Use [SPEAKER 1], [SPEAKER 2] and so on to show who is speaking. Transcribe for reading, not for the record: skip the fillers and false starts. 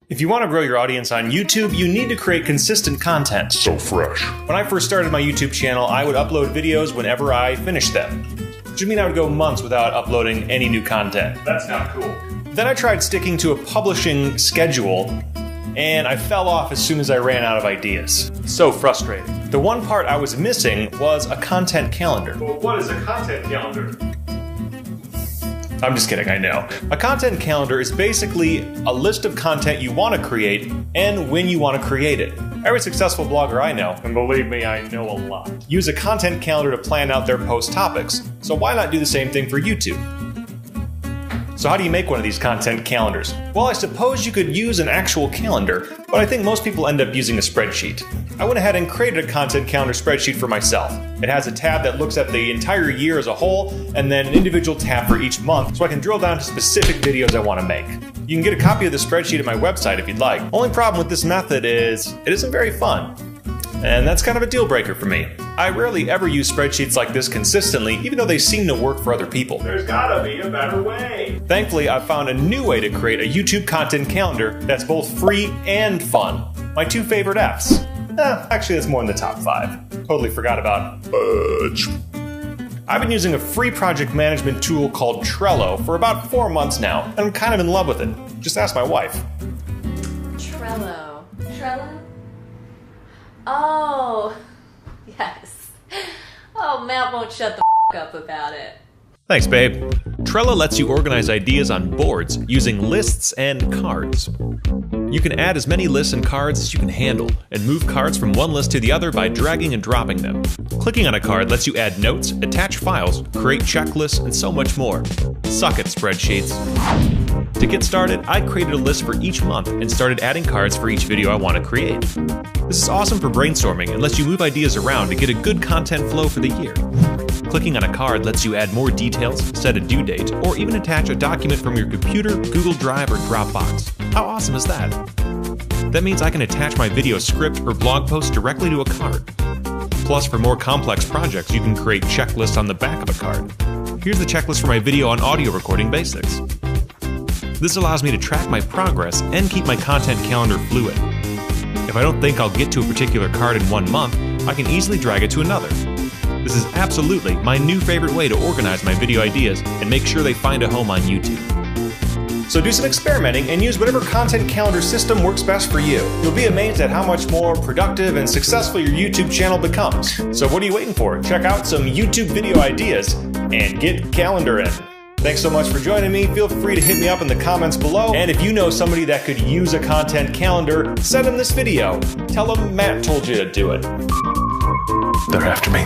[SPEAKER 1] If you want to grow your audience on YouTube, you need to create consistent content.
[SPEAKER 2] So fresh.
[SPEAKER 1] When I first started my YouTube channel, I would upload videos whenever I finished them, which would mean I would go months without uploading any new content.
[SPEAKER 2] That's not cool.
[SPEAKER 1] Then I tried sticking to a publishing schedule, and I fell off as soon as I ran out of ideas. So frustrating. The one part I was missing was a content calendar.
[SPEAKER 2] Well, what is a content calendar?
[SPEAKER 1] I'm just kidding, I know. A content calendar is basically a list of content you want to create and when you want to create it. Every successful blogger I know, and believe me, I know a lot, use a content calendar to plan out their post topics. So why not do the same thing for YouTube? So how do you make one of these content calendars? Well, I suppose you could use an actual calendar, but I think most people end up using a spreadsheet. I went ahead and created a content calendar spreadsheet for myself. It has a tab that looks at the entire year as a whole, and then an individual tab for each month, so I can drill down to specific videos I want to make. You can get a copy of the spreadsheet at my website if you'd like. Only problem with this method is, it isn't very fun. And that's kind of a deal breaker for me. I rarely ever use spreadsheets like this consistently, even though they seem to work for other people.
[SPEAKER 2] There's gotta be a better way.
[SPEAKER 1] Thankfully, I've found a new way to create a YouTube content calendar that's both free and fun. My two favorite Fs. Actually, that's more in the top 5. Totally forgot about Fudge. I've been using a free project management tool called Trello for about 4 months now, and I'm kind of in love with it. Just ask my wife.
[SPEAKER 3] Trello. Trello? Oh, yes. Oh, Matt won't shut the up about it.
[SPEAKER 1] Thanks, babe. Trello lets you organize ideas on boards using lists and cards. You can add as many lists and cards as you can handle, and move cards from one list to the other by dragging and dropping them. Clicking on a card lets you add notes, attach files, create checklists, and so much more. Suck it, spreadsheets. To get started, I created a list for each month and started adding cards for each video I want to create. This is awesome for brainstorming and lets you move ideas around to get a good content flow for the year. Clicking on a card lets you add more details, set a due date, or even attach a document from your computer, Google Drive, or Dropbox. How awesome is that? That means I can attach my video script or blog post directly to a card. Plus, for more complex projects, you can create checklists on the back of a card. Here's the checklist for my video on audio recording basics. This allows me to track my progress and keep my content calendar fluid. If I don't think I'll get to a particular card in 1 month, I can easily drag it to another. This is absolutely my new favorite way to organize my video ideas and make sure they find a home on YouTube. So do some experimenting and use whatever content calendar system works best for you. You'll be amazed at how much more productive and successful your YouTube channel becomes. So what are you waiting for? Check out some YouTube video ideas and get calendaring. Thanks so much for joining me. Feel free to hit me up in the comments below. And if you know somebody that could use a content calendar, send them this video. Tell them Matt told you to do it.
[SPEAKER 2] They're after me.